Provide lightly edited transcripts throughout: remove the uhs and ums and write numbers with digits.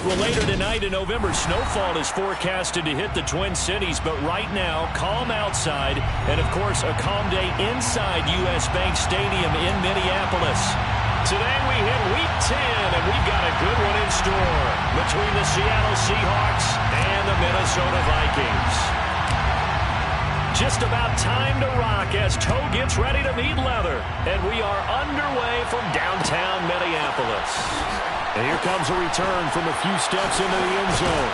Well, later tonight in November, snowfall is forecasted to hit the Twin Cities, but right now, calm outside, and of course, a calm day inside U.S. Bank Stadium in Minneapolis. Today we hit Week 10, and we've got a good one in store between the Seattle Seahawks and the Minnesota Vikings. Just about time to rock as Toe gets ready to meet leather, and we are underway from downtown Minneapolis. And here comes a return from a few steps into the end zone.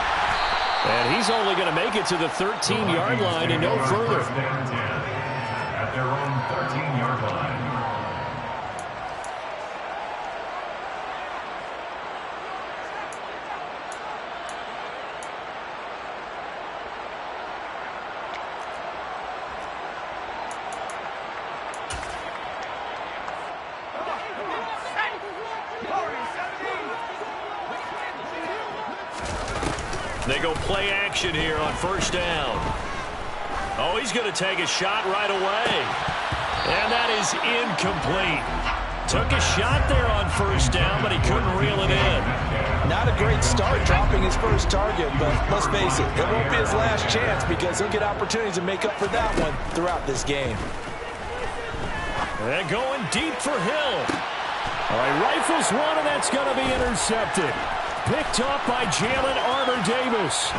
And he's only going to make it to the 13-yard line and no further. At their own 13-yard line. They go play action here on first down. Oh, he's going to take a shot right away. And that is incomplete. Took a shot there on first down, but he couldn't reel it in. Not a great start dropping his first target, but let's face it, it won't be his last chance because he'll get opportunities to make up for that one throughout this game. And going deep for Hill. All right, rifles one, and that's going to be intercepted. Picked up by Jalen Armour-Davis.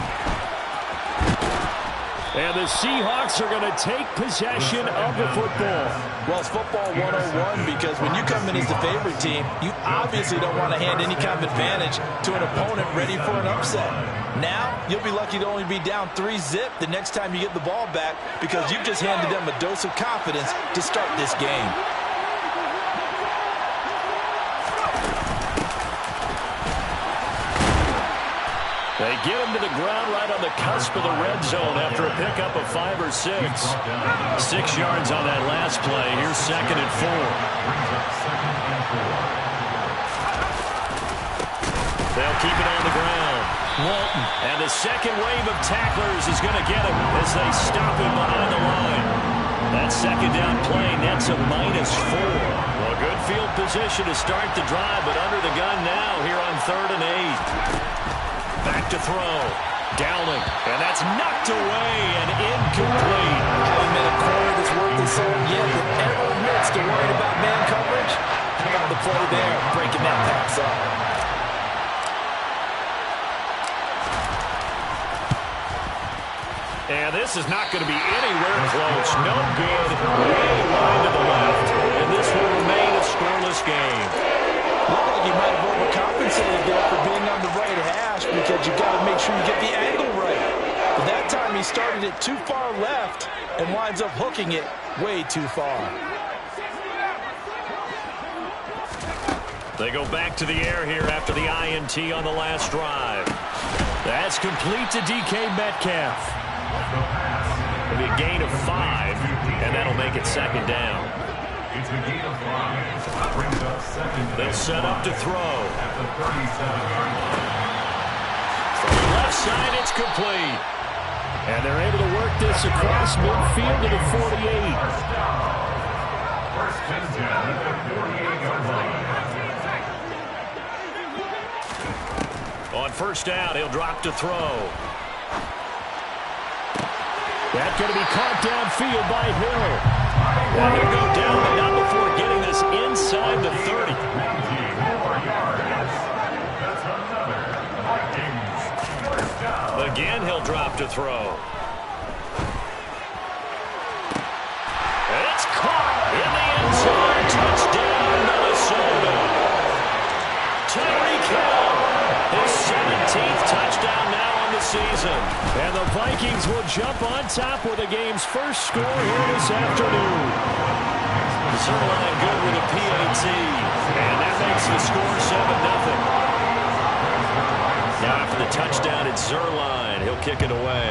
And the Seahawks are going to take possession of the football. Well, it's football 101 because when you come in as the favorite team, you obviously don't want to hand any kind of advantage to an opponent ready for an upset. Now, you'll be lucky to only be down 3-zip the next time you get the ball back because you've just handed them a dose of confidence to start this game. They get him to the ground right on the cusp of the red zone after a pickup of 5 or 6. 6 yards on that last play. Here's 2nd and 4. They'll keep it on the ground. Walton. And the second wave of tacklers is going to get him as they stop him behind the line. That second down play nets a -4. Well, good field position to start the drive, but under the gun now here on 3rd and 8. Back to throw. Dowling. And that's knocked away and incomplete. Haven't been a corner that's worth his salt yet that ever admits to worrying about man coverage. How about the play there, breaking that pass up? And this is not going to be anywhere close. No good. Way wide to the left. And this will remain a scoreless game. Looked like you might have overcompensated there for being on the right hash because you got to make sure you get the angle right. But that time he started it too far left and winds up hooking it way too far. They go back to the air here after the INT on the last drive. That's complete to DK Metcalf. It'll be a gain of 5, and that'll make it 2nd down. It's a gain of 5. That brings up 2nd. They'll set up to throw. At the 37-yard line. From the left side, it's complete. And they're able to work this across midfield to the 48. First and 10 at the 48-yard line. On first down, he'll drop to throw. That's going to be caught downfield by Hill. And he'll go down, but not before getting this inside the 30. Again, he'll drop to throw. And it's caught in the end zone. Touchdown, Minnesota. Tyreek Hill, his 17th touchdown now on the season. And the Vikings will jump on top with the game's first score here this afternoon. Zerline good with a PAT. And that makes the score 7-0. Now after the touchdown, it's Zerline. He'll kick it away.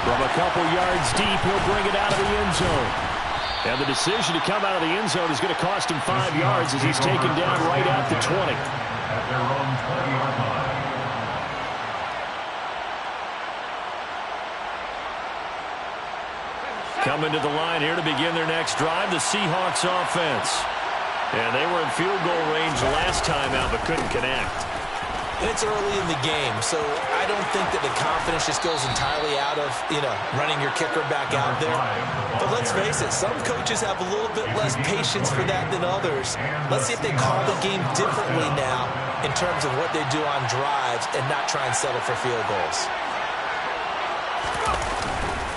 From a couple yards deep, he'll bring it out of the end zone. And the decision to come out of the end zone is going to cost him 5 yards as he's taken down right at the 20. At their own 20-yard line. Coming to the line here to begin their next drive, the Seahawks offense. And they were in field goal range last time out, but couldn't connect. It's early in the game, so I don't think that the confidence just goes entirely out of, running your kicker back out there. But let's face it, some coaches have a little bit less patience for that than others. Let's see if they call the game differently now in terms of what they do on drives and not try and settle for field goals.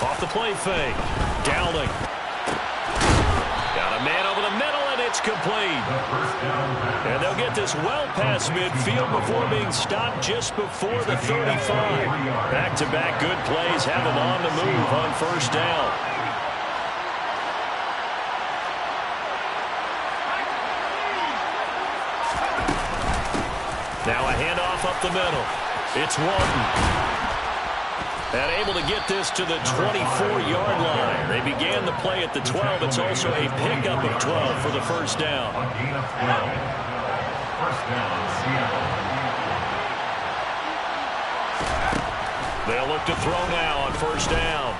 Off the play fake. Dowling. Got a man over the middle, and it's complete. And they'll get this well past midfield before being stopped just before the 35. Back-to-back good plays have them on the move on first down. Now a handoff up the middle. It's Walton. And able to get this to the 24-yard line. They began the play at the 12. It's also a pickup of 12 for the first down. They'll look to throw now on first down.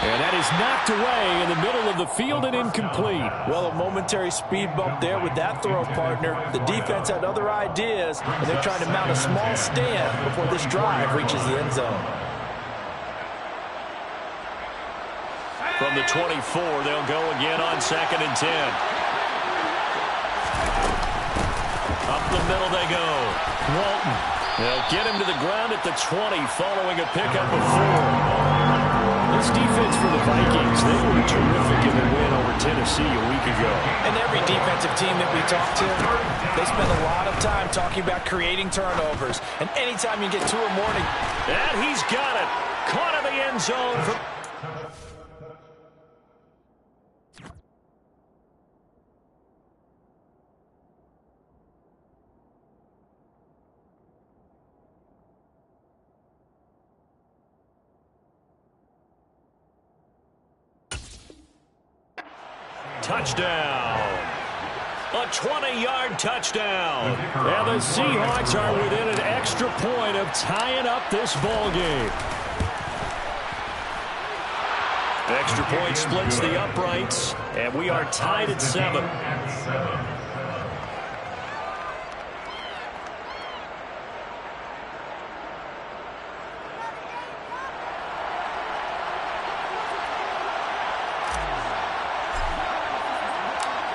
And that is knocked away in the middle of the field and incomplete. Well, a momentary speed bump there with that throw, partner. The defense had other ideas, and they're trying to mount a small stand before this drive reaches the end zone. From the 24, they'll go again on 2nd and 10. Up the middle they go. Walton. They'll get him to the ground at the 20 following a pickup of 4. This defense for the Vikings, they were terrific in their win over Tennessee a week ago. And every defensive team that we talk to, they spend a lot of time talking about creating turnovers. And anytime you get 2 or more... And he's got it. Caught in the end zone. Touchdown. A 20-yard touchdown. And the Seahawks are within an extra point of tying up this ball game. The extra point splits the uprights, and we are tied at 7.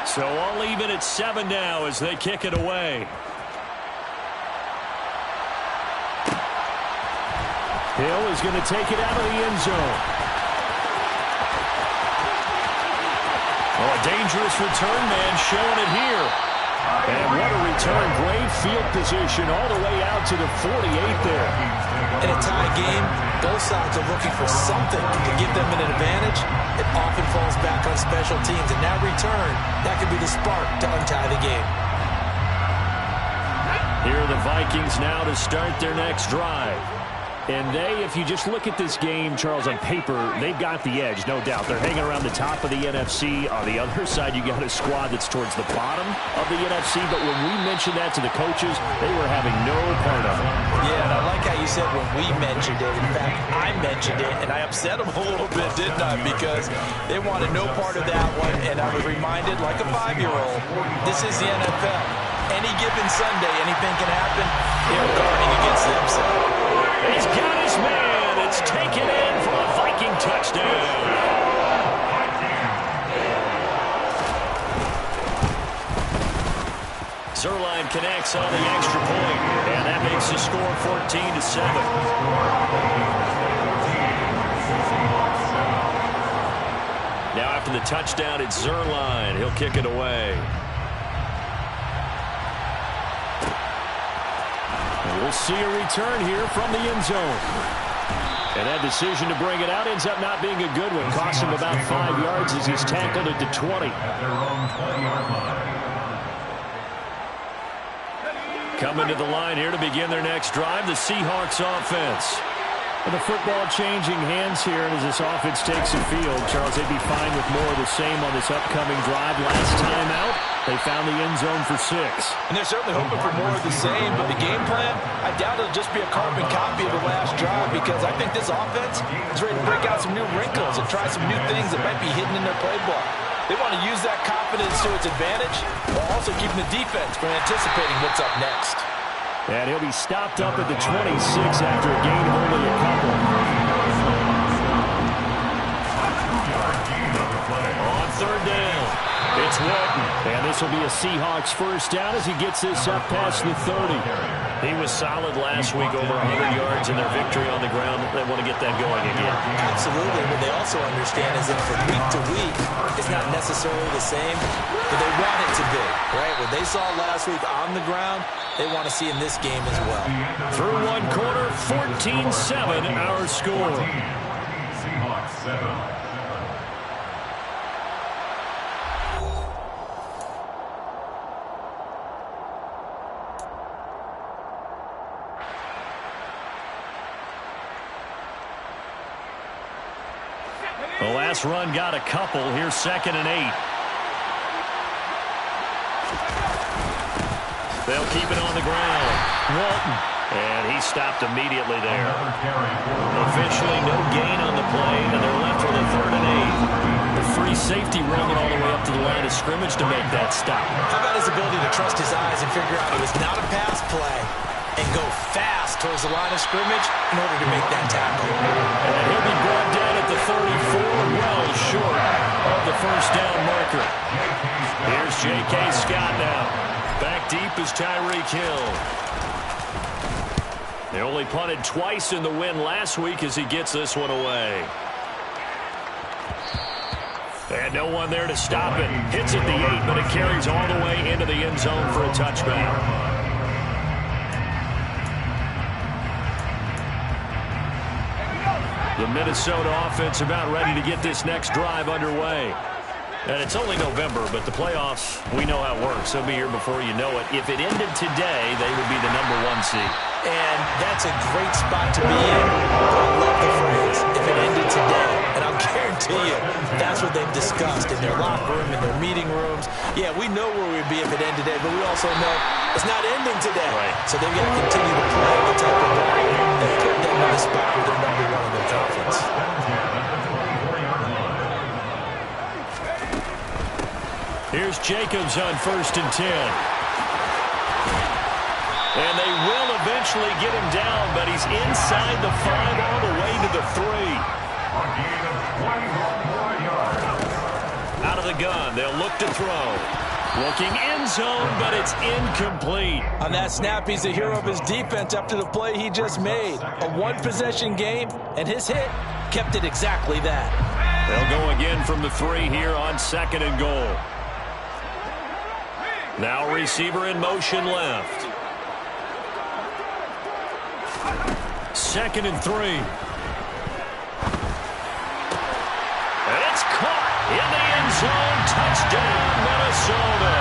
So all even at 7 now as they kick it away. Hill is going to take it out of the end zone. Oh, a dangerous return man showing it here. And what a return. Great field position all the way out to the 48 there. In a tie game, both sides are looking for something to give them an advantage. It often falls back on special teams. And that return, that could be the spark to untie the game. Here are the Vikings now to start their next drive. And they, if you just look at this game, Charles, on paper, they've got the edge, no doubt. They're hanging around the top of the NFC. On the other side, you got a squad that's towards the bottom of the NFC. But when we mentioned that to the coaches, they were having no part of it. Yeah, and I like how you said when we mentioned it. In fact, I mentioned it, and I upset them a little bit, didn't I? Because they wanted no part of that one, and I was reminded, like a 5-year-old, this is the NFL. Any given Sunday, anything can happen. They're guarding against the upset. He's got his man. It's taken in for a Viking touchdown. Zerline connects on the extra point, and that makes the score 14-7. Now after the touchdown, it's Zerline. He'll kick it away. We'll see a return here from the end zone. And that decision to bring it out ends up not being a good one. Costs him about 5 yards as he's tackled at the 20. Coming to the line here to begin their next drive, the Seahawks offense. And the football changing hands here, and as this offense takes the field, Charles, they'd be fine with more of the same on this upcoming drive. Last time out, they found the end zone for 6. And they're certainly hoping for more of the same, but the game plan, I doubt it'll just be a carbon copy of the last drive, because I think this offense is ready to break out some new wrinkles and try some new things that might be hidden in their playbook. They want to use that confidence to its advantage while also keeping the defense from anticipating what's up next. And he'll be stopped up at the 26 after a gain of only a couple. On third down, it's Walton. And this will be a Seahawks first down as he gets this up past the 30. He was solid last week, over 100 yards in their victory on the ground. They want to get that going again. Absolutely, but they also understand is that from week to week, it's not necessarily the same, but they want it to be, right? What they saw last week on the ground, they want to see in this game as well. Through one quarter, 14-7 our score. Seahawks 7. The last run got a couple. Here's 2nd and 8. They'll keep it on the ground. Walton. And he stopped immediately there. Officially no gain on the play, and they're left with a 3rd and 8. The free safety running all the way up to the line of scrimmage to make that stop. How about his ability to trust his eyes and figure out it was not a pass play and go fast towards the line of scrimmage in order to make that tackle. And he'll be brought down at the 34, well short of the first down marker. Here's J.K. Scott now. Back deep is Tyreek Hill. They only punted twice in the win last week as he gets this one away. And no one there to stop it. Hits at the 8, but it carries all the way into the end zone for a touchback. The Minnesota offense about ready to get this next drive underway. And it's only November, but the playoffs, we know how it works. They'll be here before you know it. If it ended today, they would be the #1 seed. And that's a great spot to be in. I love the phrase, if it ended today. And I'll guarantee you, that's what they've discussed in their locker room, in their meeting rooms. Yeah, we know where we'd be if it ended today, but we also know it's not ending today. Right. So they've got to continue to play the type of ball that put them in the spot where they're #1 in their conference. Here's Jacobs on 1st and 10. And they will eventually get him down, but he's inside the 5 all the way to the 3. Out of the gun, they'll look to throw. Looking end zone, but it's incomplete. On that snap, he's a hero of his defense after the play he just made. A one-possession game, and his hit kept it exactly that. They'll go again from the 3 here on 2nd and goal. Now receiver in motion left. 2nd and 3. And it's caught in the end zone. Touchdown, Minnesota.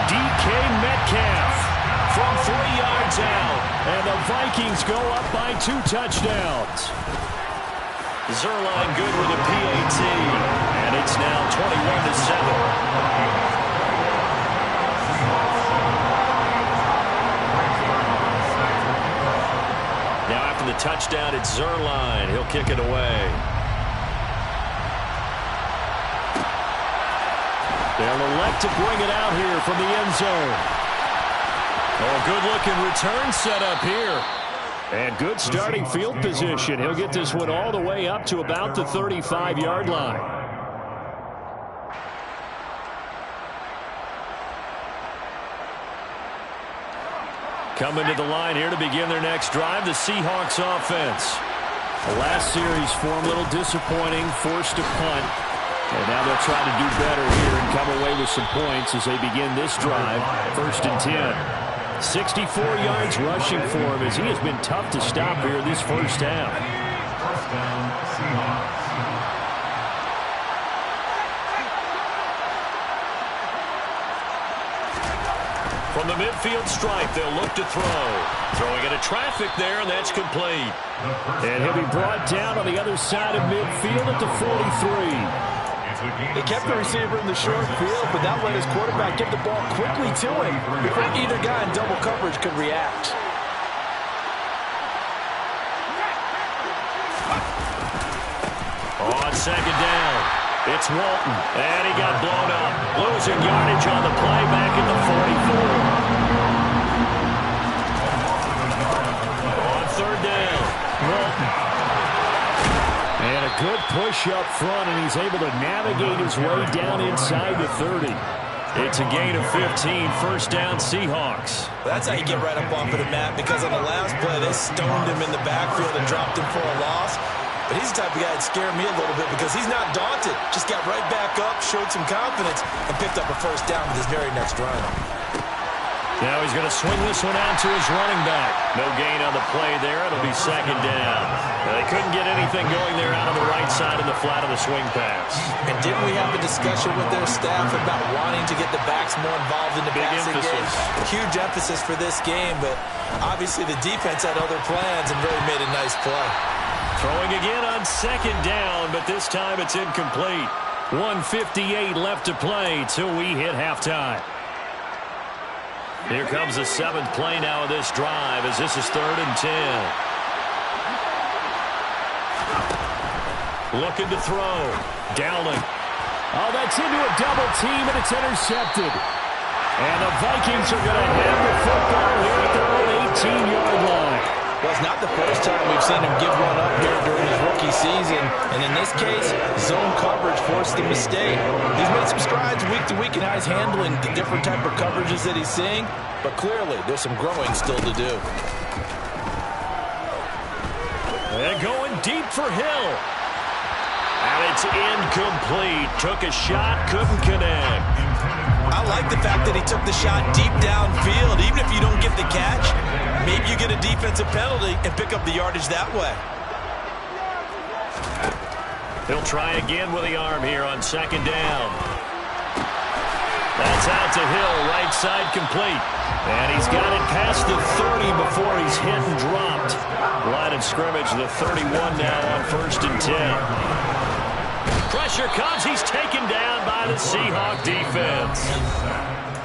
DK Metcalf from 3 yards out. And the Vikings go up by 2 touchdowns. Zerline good with a PAT. And it's now 21-7. The touchdown, it's Zerline. He'll kick it away. They'll elect to bring it out here from the end zone. Oh, good-looking return set up here. And good starting field position. He'll get this one all the way up to about the 35-yard line. Coming to the line here to begin their next drive, the Seahawks offense. The last series for them, a little disappointing, forced to punt. And now they'll try to do better here and come away with some points as they begin this drive, 1st and 10. 64 yards rushing for him as he has been tough to stop here this first half. First down, Seahawks. From the midfield stripe, they'll look to throw. Throwing into traffic there, and that's complete. And he'll be brought down on the other side of midfield at the 43. They kept the receiver in the short field, but that let his quarterback get the ball quickly to him before either guy in double coverage could react. On 2nd down, It's Walton, and he got blown up. Losing yardage on the play back at the 44. On third down, Walton. And a good push up front, and he's able to navigate his way down inside the 30. It's a gain of 15, first down Seahawks. That's how you get right up off of the mat, because on the last play, they stoned him in the backfield and dropped him for a loss. But he's the type of guy that scared me a little bit because he's not daunted. Just got right back up, showed some confidence, and picked up a first down with his very next run. Now he's going to swing this one out to his running back. No gain on the play there. It'll be second down. They couldn't get anything going there out on the right side of the flat of the swing pass. And didn't we have a discussion with their staff about wanting to get the backs more involved in the passing game? Huge emphasis for this game, but obviously the defense had other plans and really made a nice play. Throwing again on second down, but this time it's incomplete. 1:58 left to play till we hit halftime. Here comes the seventh play now of this drive as this is 3rd and 10. Looking to throw. Dowling. Oh, that's into a double team, and it's intercepted. And the Vikings are going to have the football here at their own 18-yard line. Well, it's not the first time we've seen him give one up here during his rookie season. And in this case, zone coverage forced the mistake. He's made some strides week to week in how he's handling the different type of coverages that he's seeing. But clearly, there's some growing still to do. And going deep for Hill. And it's incomplete. Took a shot, couldn't connect. I like the fact that he took the shot deep downfield. Even if you don't get the catch, maybe you get a defensive penalty and pick up the yardage that way. He'll try again with the arm here on second down. That's out to Hill, right side complete. And he's got it past the 30 before he's hit and dropped. Line of scrimmage, the 31 now on 1st and 10. Pressure comes. He's taken down by the Seahawk defense.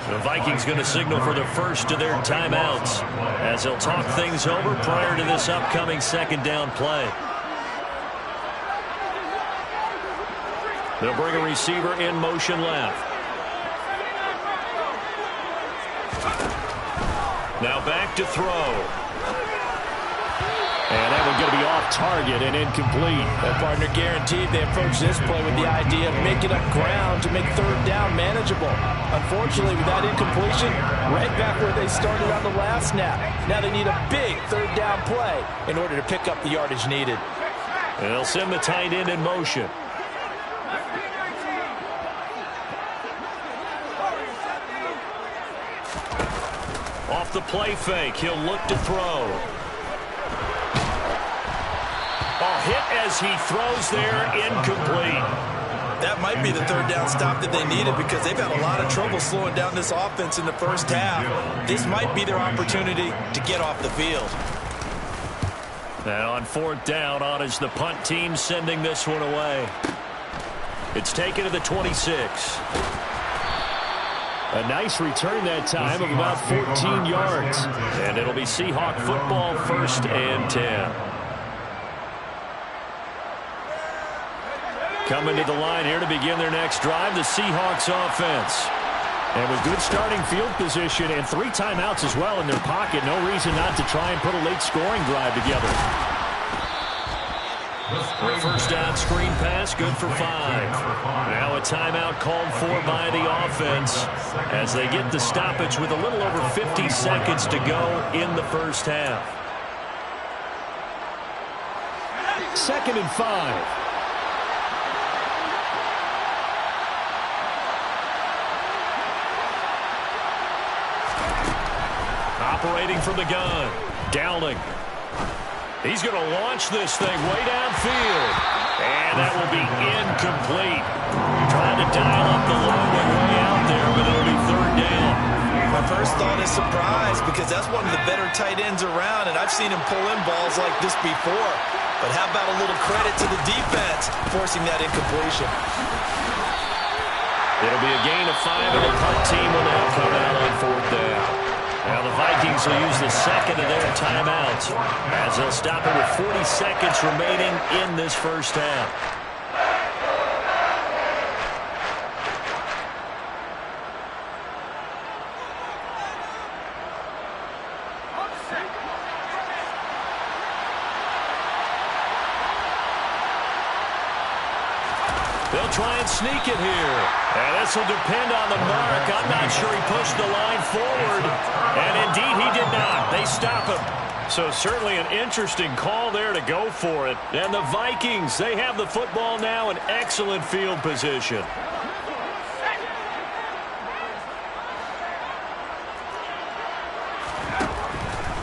The Vikings going to signal for the first of their timeouts as they'll talk things over prior to this upcoming second down play. They'll bring a receiver in motion left. Now back to throw. And that one's going to be off target and incomplete. That partner guaranteed they approach this play with the idea of making up ground to make third down manageable. Unfortunately, with that incompletion, right back where they started on the last snap. Now they need a big third down play in order to pick up the yardage needed. And they'll send the tight end in motion. Off the play fake, he'll look to throw. Hit as he throws there, incomplete. That might be the third down stop that they needed because they've had a lot of trouble slowing down this offense in the first half. This might be their opportunity to get off the field. Now on 4th down, on is the punt team sending this one away. It's taken to the 26. A nice return that time of about 14 yards. And it'll be Seahawk football, 1st and 10. Coming to the line here to begin their next drive, the Seahawks offense. And with good starting field position and 3 timeouts as well in their pocket, no reason not to try and put a late scoring drive together. The first down screen pass, good for 5. Now a timeout called for by the offense as they get the stoppage with a little over 50 seconds to go in the first half. 2nd and 5. Operating from the gun, Dowling. He's going to launch this thing way downfield. And that will be incomplete. Trying to dial up the long way out there, but it'll be 3rd down. My first thought is surprise because that's one of the better tight ends around, and I've seen him pull in balls like this before. But how about a little credit to the defense forcing that incompletion? It'll be a gain of 5, and the punt team will now come out on 4th down. Now the Vikings will use the second of their timeouts as they'll stop it with 40 seconds remaining in this first half. try and sneak it here. And this will depend on the mark. I'm not sure he pushed the line forward. And indeed, he did not. They stop him. So certainly an interesting call there to go for it. And the Vikings, they have the football now in excellent field position.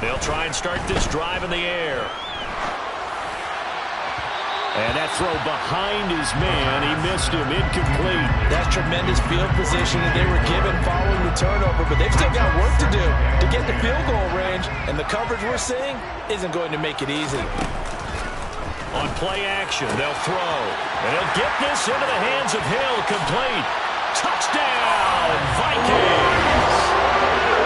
They'll try and start this drive in the air. And that throw behind his man. He missed him. Incomplete. That's tremendous field position that they were given following the turnover, but they've still got work to do to get to field goal range, and the coverage we're seeing isn't going to make it easy. On play action, they'll throw. And he'll get this into the hands of Hill. Complete. Touchdown, Vikings.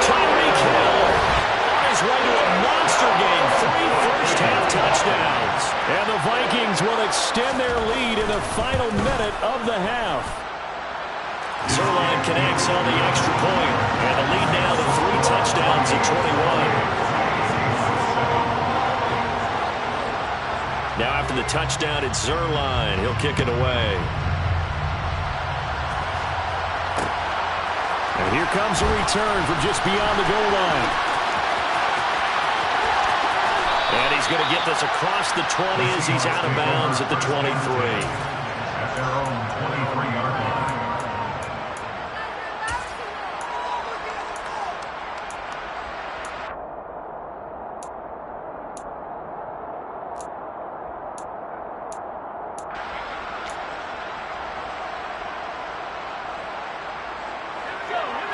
Tyreek Hill on his way to a monster game. 3 first-half touchdowns. And the Vikings will extend their lead in the final minute of the half. Zerline connects on the extra point. And the lead now to 3 touchdowns at 21. Now after the touchdown, it's Zerline. He'll kick it away. And here comes a return from just beyond the goal line. And he's going to get this across the 20 as he's out of bounds at the 23. At their own 23-yard line.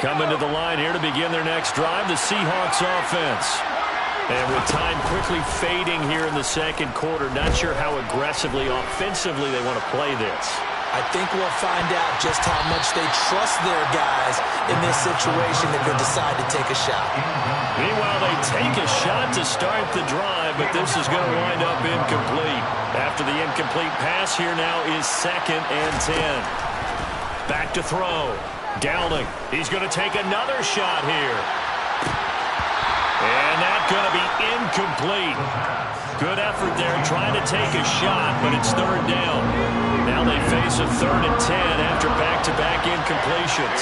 Coming to the line here to begin their next drive, the Seahawks offense. And with time quickly fading here in the second quarter, not sure how aggressively, offensively they want to play this. I think we'll find out just how much they trust their guys in this situation if they decide to take a shot. Meanwhile, they take a shot to start the drive, but this is going to wind up incomplete. After the incomplete pass, here now is 2nd and 10. Back to throw. Downing. He's going to take another shot here. And that's going to be incomplete. Good effort there trying to take a shot, but it's 3rd down. Now they face a 3rd and 10 after back-to-back incompletions.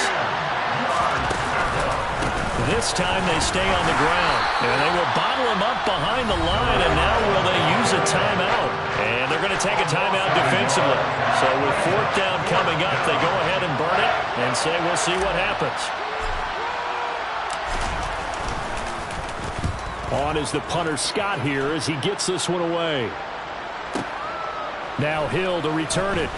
This time they stay on the ground. And they will bottle him up behind the line, and now will they use a timeout? And they're going to take a timeout defensively. So with 4th down coming up, they go ahead and burn it and say we'll see what happens. On is the punter Scott here as he gets this one away. Now Hill to return it.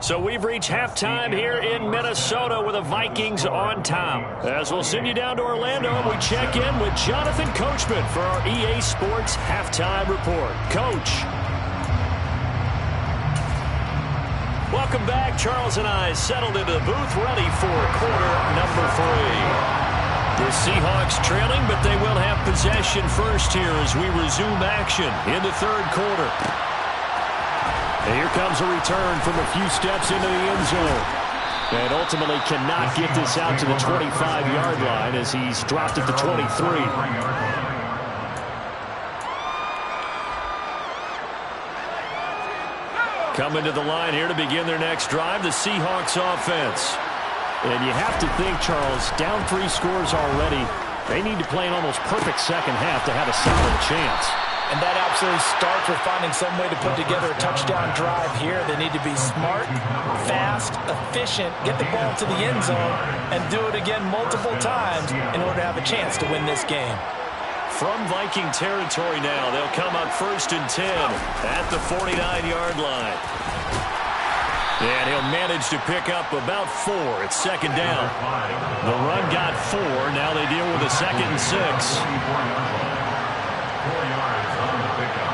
So we've reached halftime here in Minnesota with the Vikings on top. As we'll send you down to Orlando, we check in with Jonathan Coachman for our EA Sports Halftime Report. Coach. Welcome back. Charles and I settled into the booth ready for quarter number 3. The Seahawks trailing, but they will have possession first here as we resume action in the 3rd quarter. And here comes a return from a few steps into the end zone. And ultimately cannot get this out to the 25-yard line as he's dropped at the 23. Coming to the line here to begin their next drive, the Seahawks offense. And you have to think, Charles, down 3 scores already. They need to play an almost perfect second half to have a solid chance. And that absolutely starts with finding some way to put together a touchdown drive here. They need to be smart, fast, efficient, get the ball to the end zone, and do it again multiple times in order to have a chance to win this game. From Viking territory now, they'll come up 1st and 10 at the 49-yard line. And he'll manage to pick up about 4 at 2nd down. The run got 4. Now they deal with a 2nd and 6. 4 yards on the pickup.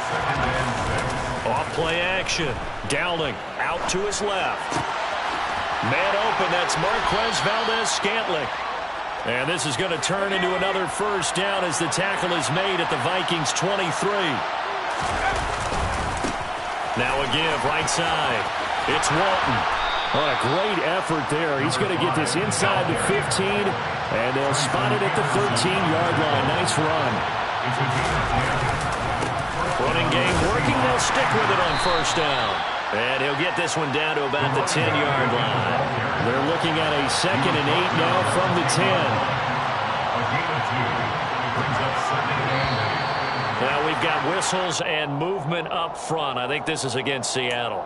2nd and 6. Off play action. Dowling out to his left. Man open, that's Marquez Valdez-Scantling. And this is going to turn into another 1st down as the tackle is made at the Vikings 23. Now a give right side. It's Walton. What a great effort there. He's going to get this inside the 15, and they'll spot it at the 13-yard line. Nice run. Running game working. They'll stick with it on first down. And he'll get this one down to about the 10-yard line. They're looking at a 2nd and 8 now from the 10. Now we've got whistles and movement up front. I think this is against Seattle.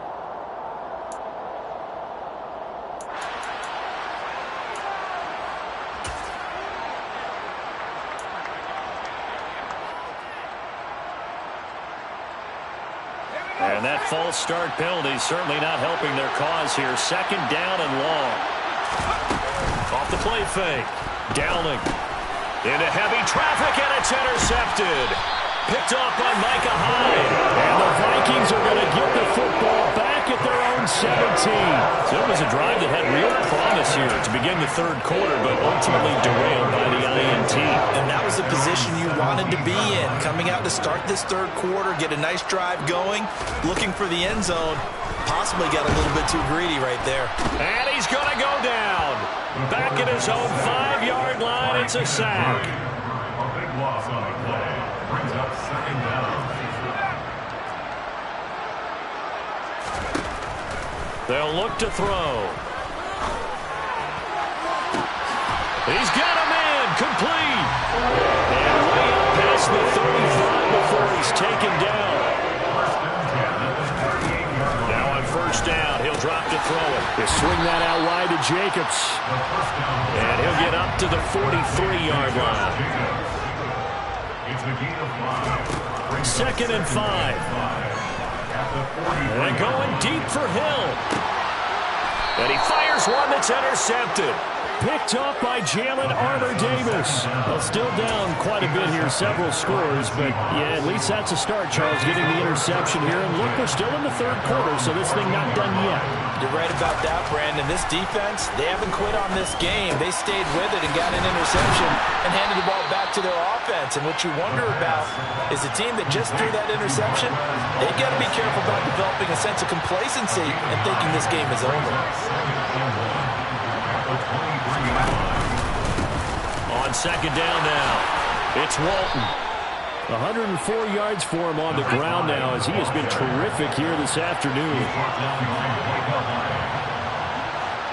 And that false start penalty is certainly not helping their cause here. 2nd down and long. Off the play fake. Downing. Into heavy traffic, and it's intercepted. Picked off by Micah Hyde. And the Vikings are going to get the football back at their own 17. So it was a drive that had real promise here to begin the 3rd quarter, but ultimately derailed by the INT. And that was the position you wanted to be in. Coming out to start this 3rd quarter, get a nice drive going, looking for the end zone. Possibly got a little bit too greedy right there. And he's going to go down. Back at his own 5-yard line, it's a sack. A big loss on the play. Brings up 2nd down. They'll look to throw. He's got him in. Complete. And way up past the 35 before he's taken down. Now on first down, he'll drop to throw it. He'll swing that out wide to Jacobs. And he'll get up to the 43-yard line. It's a gain of 5. 2nd and 5. And going deep for Hill. And he fires one that's intercepted. Picked up by Jalen Armour-Davis. Well, still down quite a bit here, several scores, but yeah, at least that's a start, Charles, getting the interception here. And look, we're still in the 3rd quarter, so this thing not done yet. You're right about that, Brandon. This defense, they haven't quit on this game. They stayed with it and got an interception and handed the ball back to their offense. And what you wonder about is a team that just threw that interception, they've got to be careful about developing a sense of complacency and thinking this game is over. On 2nd down now, it's Walton. 104 yards for him on the ground now as he has been terrific here this afternoon.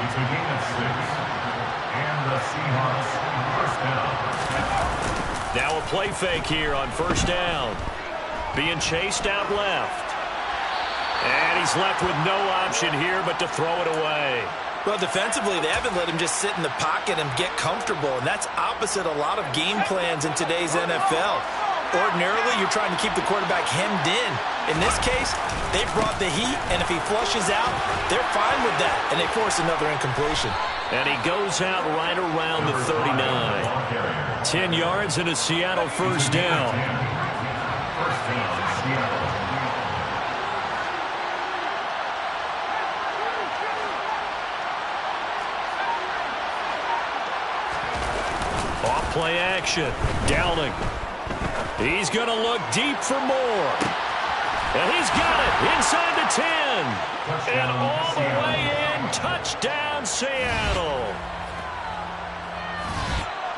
It's a gain of 6. And the Seahawks first down. Now a play fake here on first down. Being chased out left. And he's left with no option here but to throw it away. Well, defensively, they haven't let him just sit in the pocket and get comfortable, and that's opposite a lot of game plans in today's NFL. Ordinarily, you're trying to keep the quarterback hemmed in. In this case, they brought the heat, and if he flushes out, they're fine with that, and they force another incompletion. And he goes out right around the 39. 10 yards and a Seattle first down. First down, Seattle. Play action. Downing. He's going to look deep for more. And he's got it inside the 10. And all the way in. Touchdown, Seattle.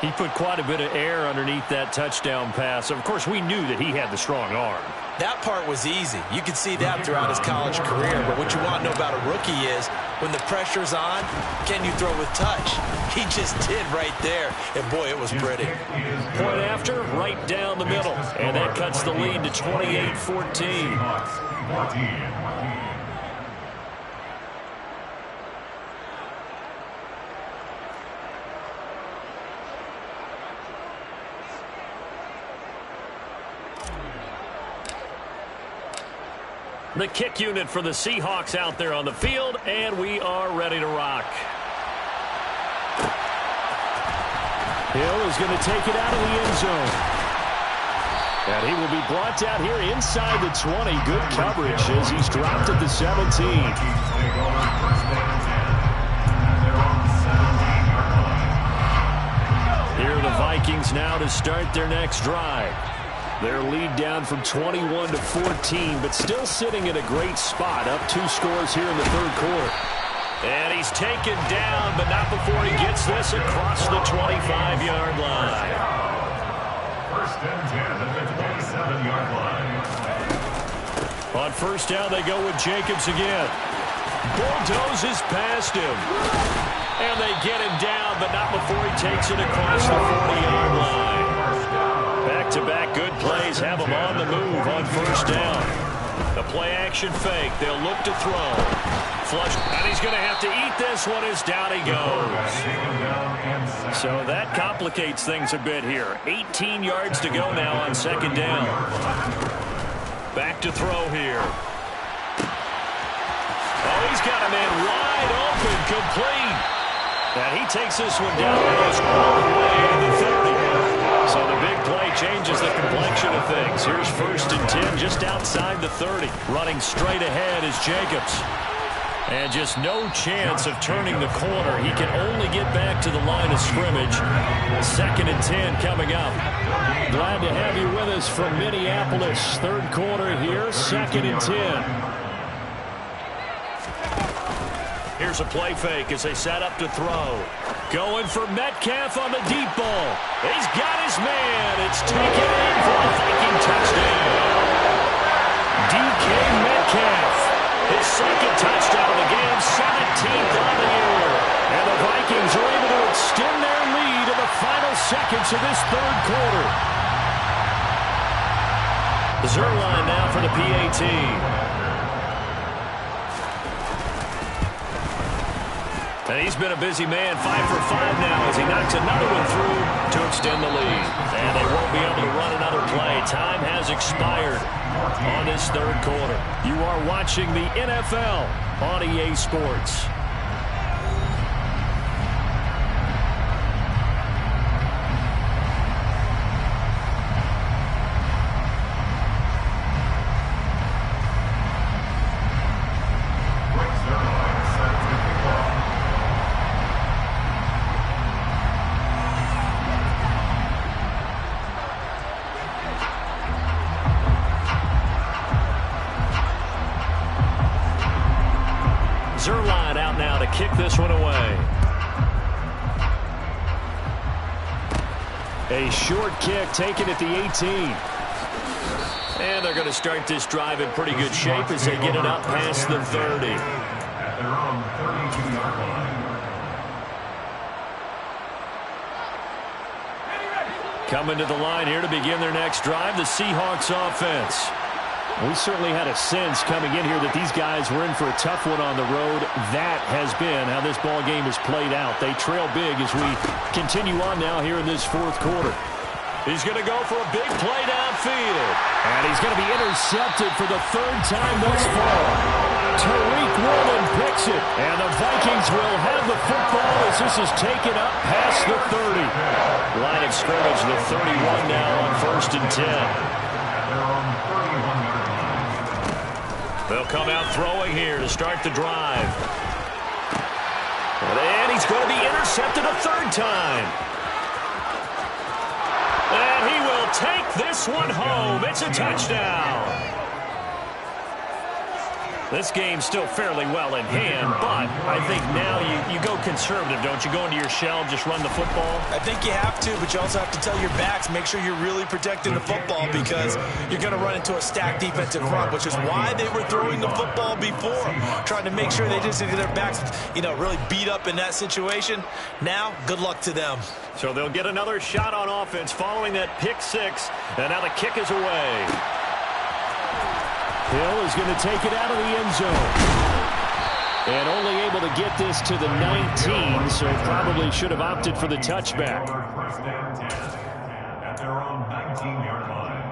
He put quite a bit of air underneath that touchdown pass. Of course, we knew that he had the strong arm. That part was easy. You could see that throughout his college career. But what you want to know about a rookie is when the pressure's on, can you throw with touch? He just did right there. And, boy, it was pretty. Point after, right down the middle. And that cuts the lead to 28-14. The kick unit for the Seahawks out there on the field, and we are ready to rock. Hill is going to take it out of the end zone. And he will be brought down here inside the 20. Good coverage as he's dropped at the 17. Here are the Vikings now to start their next drive. Their lead down from 21 to 14, but still sitting in a great spot, up 2 scores here in the 3rd quarter. And he's taken down, but not before he gets this across the 25-yard line. First and 10. On first down, they go with Jacobs again. Bulldozes past him. And they get him down, but not before he takes it across the 40-yard line. Back-to-back good plays have him on the move on first down. The play-action fake. They'll look to throw. Flush. And he's going to have to eat this one as down he goes. So that complicates things a bit here. 18 yards to go now on second down. Back to throw here. Oh, he's got a man wide open, complete. And he takes this one down almost all the way to the 30. So the big play changes the complexion of things. Here's first and 10 just outside the 30. Running straight ahead is Jacobs. And just no chance of turning the corner. He can only get back to the line of scrimmage. Second and 10 coming up. Glad to have you with us from Minneapolis. Third quarter here, second and 10. Here's a play fake as they set up to throw. Going for Metcalf on the deep ball. He's got his man. It's taken in for a Viking touchdown. DK Metcalf. His second touchdown of the game, 17th on the year. And the Vikings are able to extend their lead in the final seconds of this third quarter. Zerline now for the PAT. And he's been a busy man, 5 for 5 now as he knocks another one through to extend the lead. And they won't be able to run another play. Time has expired on this third quarter. You are watching the NFL on EA Sports. Zerline out now to kick this one away. A short kick taken at the 18. And they're going to start this drive in pretty good shape as they get it up past the 30. At their own 32-yard line. Coming to the line here to begin their next drive, the Seahawks offense. We certainly had a sense coming in here that these guys were in for a tough one on the road. That has been how this ball game is played out. They trail big as we continue on now here in this fourth quarter. He's going to go for a big play downfield. And he's going to be intercepted for the third time thus far. Tariq Woolen picks it. And the Vikings will have the football as this is taken up past the 30. Line of scrimmage, the 31 now on first and 10. They'll come out throwing here to start the drive. And he's going to be intercepted a third time. And he will take this one home. It's a touchdown. This game's still fairly well in hand, but I think now you go conservative, don't you? Go into your shell, just run the football? I think you have to, but you also have to tell your backs, make sure you're really protecting the football because you're going to run into a stacked defensive front, which is why they were throwing the football before, trying to make sure they just get their backs, really beat up in that situation. Now, good luck to them. So they'll get another shot on offense following that pick six, and now the kick is away. Hill is going to take it out of the end zone. And only able to get this to the 19, so probably should have opted for the touchback. First and 10 at their own 19-yard line.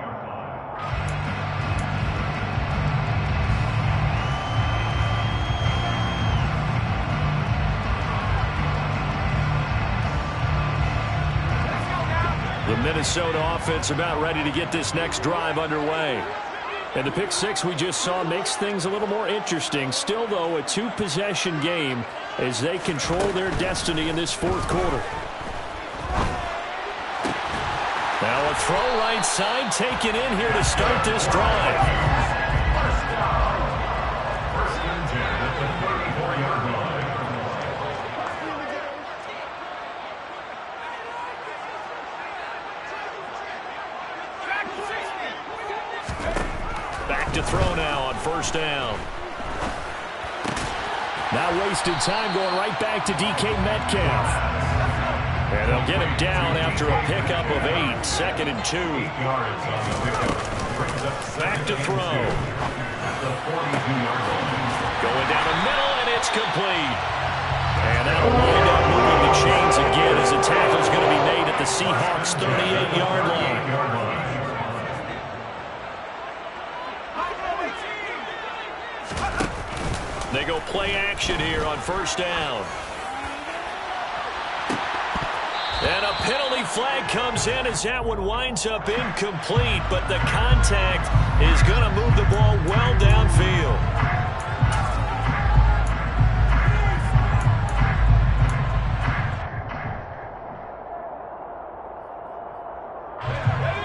The Minnesota offense about ready to get this next drive underway. And the pick six we just saw makes things a little more interesting. Still, though, a two-possession game as they control their destiny in this fourth quarter. Now a throw right side taken in here to start this drive. First and 10 at the 34-yard line. back to throw now on first down. Not wasting time, going right back to DK Metcalf. And they'll get him down after a pickup of 8, 2nd and 2. Back to throw. Going down the middle, and it's complete. And that'll wind up moving the chains again as the tackle's going to be made at the Seahawks' 38-yard line. They go play action here on first down. And a penalty flag comes in as that one winds up incomplete, but the contact is going to move the ball well downfield.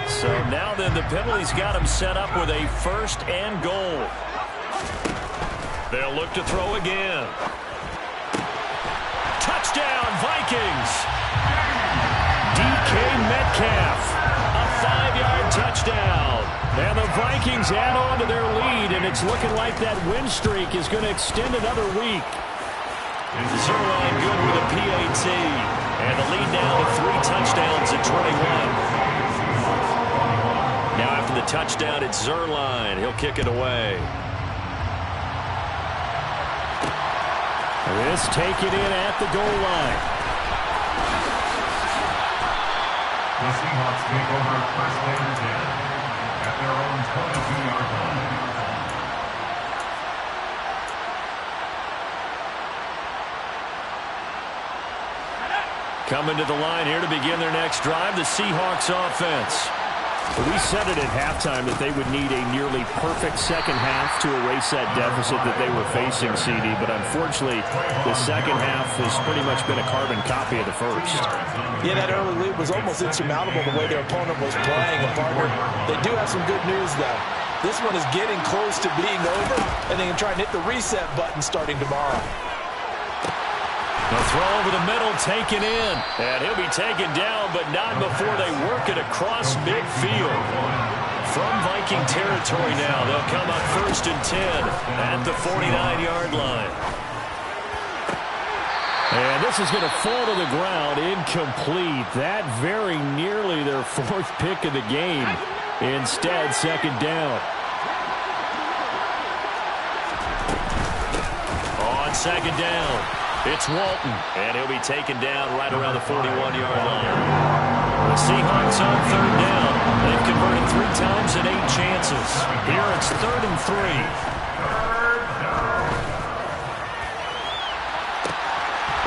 So now then the penalty's got him set up with a 1st and goal. They'll look to throw again. Touchdown, Vikings! DK Metcalf, a 5-yard touchdown. And the Vikings add on to their lead, and it's looking like that win streak is going to extend another week. Zerline good with a PAT, and the lead now to 3 touchdowns at 21. Now after the touchdown, it's Zerline. He'll kick it away. This taken in at the goal line. The Seahawks take over first and 10 at their own 22-yard line. Coming to the line here to begin their next drive, the Seahawks offense. We said it at halftime that they would need a nearly perfect second half to erase that deficit that they were facing, CD. But unfortunately, the second half has pretty much been a carbon copy of the first. Yeah, that early lead was almost insurmountable the way their opponent was playing. And partner, they do have some good news, though. This one is getting close to being over, and they can try and hit the reset button starting tomorrow. The throw over the middle, taken in. And he'll be taken down, but not before they work it across midfield. From Viking territory now, they'll come up 1st and 10 at the 49-yard line. And this is going to fall to the ground, incomplete. That very nearly their 4th pick of the game. Instead, 2nd down. On 2nd down. It's Walton, and he'll be taken down right around the 41-yard line. The Seahawks on 3rd down. They've converted 3 times and 8 chances. Here it's 3rd and 3.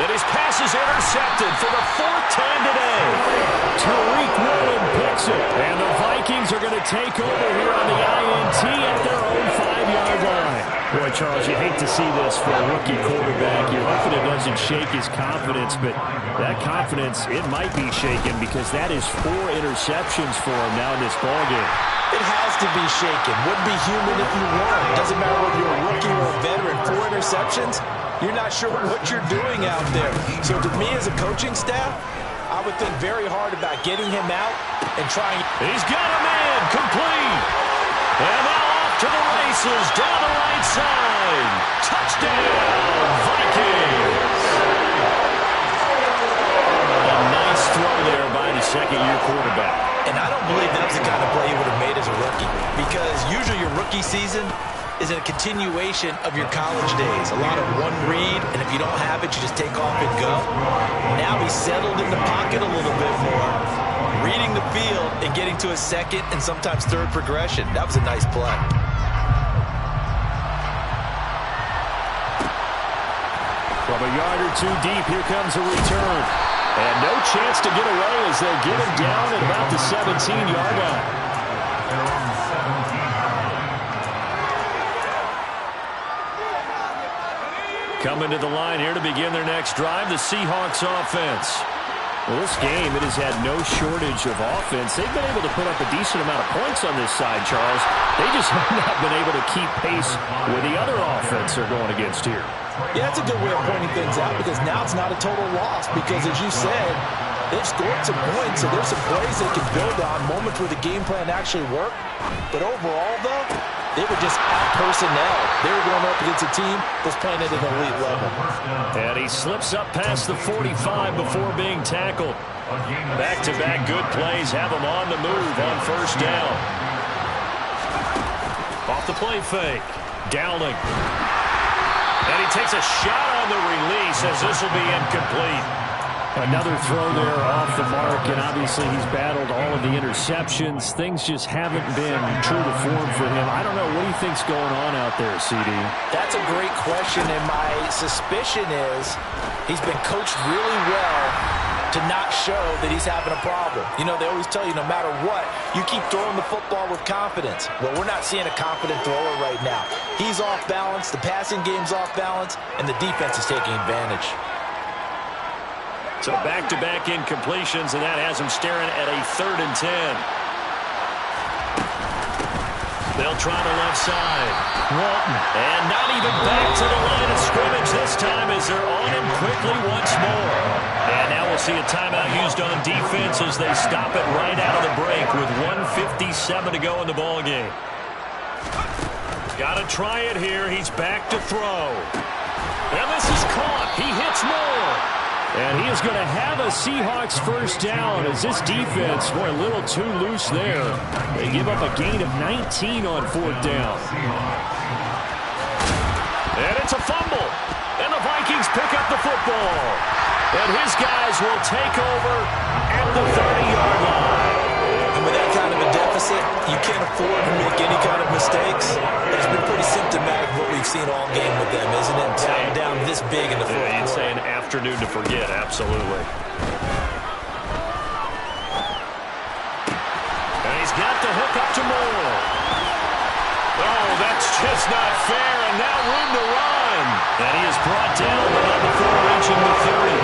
And his pass is intercepted for the 4th time today. Tariq Woolen picks it, and the Vikings are going to take over here on the INT at their own 5-yard line. Boy, Charles, you hate to see this for a rookie quarterback. You're hoping it doesn't shake his confidence, but that confidence, it might be shaken because that is 4 interceptions for him now in this ballgame. It has to be shaken. Wouldn't be human if you weren't. Doesn't matter whether you're a rookie or a veteran. 4 interceptions, you're not sure what you're doing out there. So to me as a coaching staff, I would think very hard about getting him out and trying. He's got him in, complete. And now off to the races, down the right side. Touchdown, Vikings. A nice throw there by the 2nd-year quarterback. And I don't believe that was the kind of play he would have made as a rookie, because usually your rookie season is a continuation of your college days. A lot of one read, and if you don't have it, you just take off and go. Now he's settled in the pocket a little bit more, reading the field and getting to a 2nd and sometimes 3rd progression. That was a nice play. From a yard or 2 deep, here comes a return. And no chance to get away as they'll get him down at about the 17-yard line. Coming to the line here to begin their next drive, the Seahawks offense. Well, this game, it has had no shortage of offense. They've been able to put up a decent amount of points on this side, Charles. They just have not been able to keep pace with the other offense they're going against here. Yeah, that's a good way of pointing things out, because now it's not a total loss, because as you said, they've scored some points, and there's some plays they can build on, moments where the game plan actually worked. But overall, though, They were just out personnel. They were going up against a team that's playing at an elite level. And he slips up past the 45 before being tackled. Back-to-back good plays have him on the move on first down. Off the play fake. Downing. And he takes a shot on the release as this will be incomplete. Another throw there off the mark, and obviously he's battled all of the interceptions. Things just haven't been true to form for him. I don't know. What do you think's going on out there, CD? That's a great question, and my suspicion is he's been coached really well to not show that he's having a problem. You know, they always tell you no matter what, you keep throwing the football with confidence. Well, we're not seeing a confident thrower right now. He's off balance, the passing game's off balance, and the defense is taking advantage. So back-to-back incompletions, and that has him staring at a 3rd and 10. They'll try the left side. Walton. And not even back to the line of scrimmage this time as they're on him quickly once more. And now we'll see a timeout used on defense as they stop it right out of the break with 1:57 to go in the ballgame. Got to try it here. He's back to throw. And this is caught. He hits more. And he is going to have a Seahawks first down as this defense, boy, a little too loose there. They give up a gain of 19 on 4th down. And it's a fumble. And the Vikings pick up the football. And his guys will take over at the 30-yard line. And with that kind of a deficit, you can't afford to make any kind of mistakes. It's been pretty symptomatic of what we've seen all game with them, isn't it? Down this big in the fourth quarter. You'd say an afternoon to forget, absolutely. And he's got the hook up to Moore. Oh, that's just not fair, and now room to run. And he is brought down, but on the 4, reaching the 30.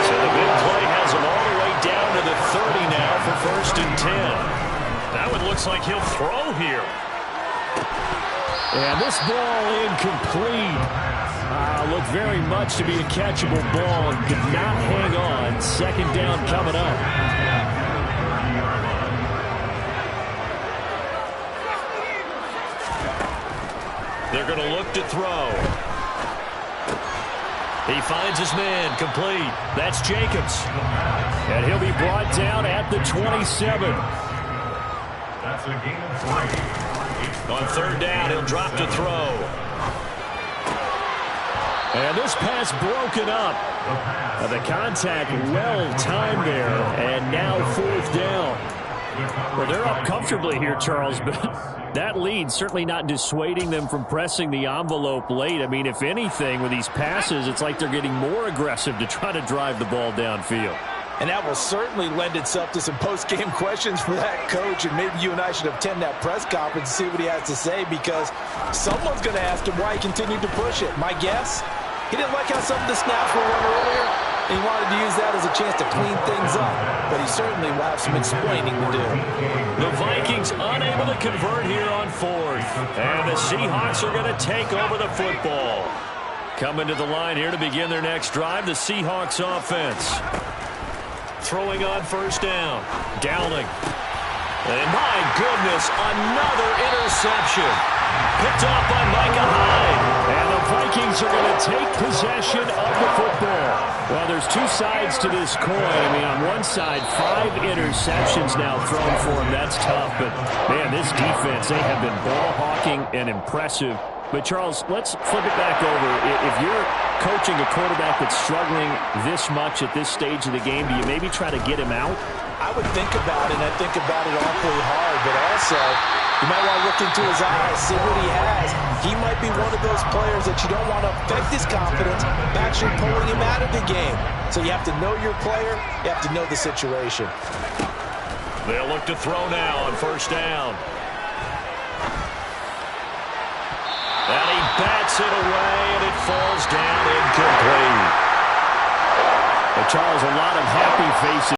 So the big play has him all the way down to the 30 now for 1st and 10. That one looks like he'll throw here. And this ball incomplete. Looked very much to be a catchable ball. Did not hang on. 2nd down coming up. They're going to look to throw. He finds his man, complete. That's Jacobs. And he'll be brought down at the 27. That's a gain of 3. On 3rd down, he'll drop to throw. And this pass broken up. The contact well-timed there. And now 4th down. Well, they're up comfortably here, Charles, but that lead certainly not dissuading them from pressing the envelope late. I mean, if anything, with these passes, it's like they're getting more aggressive to try to drive the ball downfield. And that will certainly lend itself to some post-game questions for that coach, and maybe you and I should attend that press conference and see what he has to say, because someone's going to ask him why he continued to push it. My guess, he didn't like how some of the snaps were run earlier, and he wanted to use that as a chance to clean things up, but he certainly will have some explaining to do. The Vikings unable to convert here on 4th, and the Seahawks are going to take over the football. Coming to the line here to begin their next drive, the Seahawks offense. Throwing on 1st down. Downing. And my goodness, another interception. Picked off by Micah Hyde. And the Vikings are going to take possession of the football. Well, there's 2 sides to this coin. I mean, on one side, 5 interceptions now thrown for him. That's tough. But, man, this defense, they have been ball hawking and impressive. But, Charles, let's flip it back over. If you're coaching a quarterback that's struggling this much at this stage of the game, do you maybe try to get him out? I would think about it, and I think about it awfully hard. But also, you might want to look into his eyes, see what he has. He might be one of those players that you don't want to affect his confidence by actually pulling him out of the game. So you have to know your player. You have to know the situation. They'll look to throw now on 1st down. And he bats it away, and it falls down incomplete. But Charles, a lot of happy faces.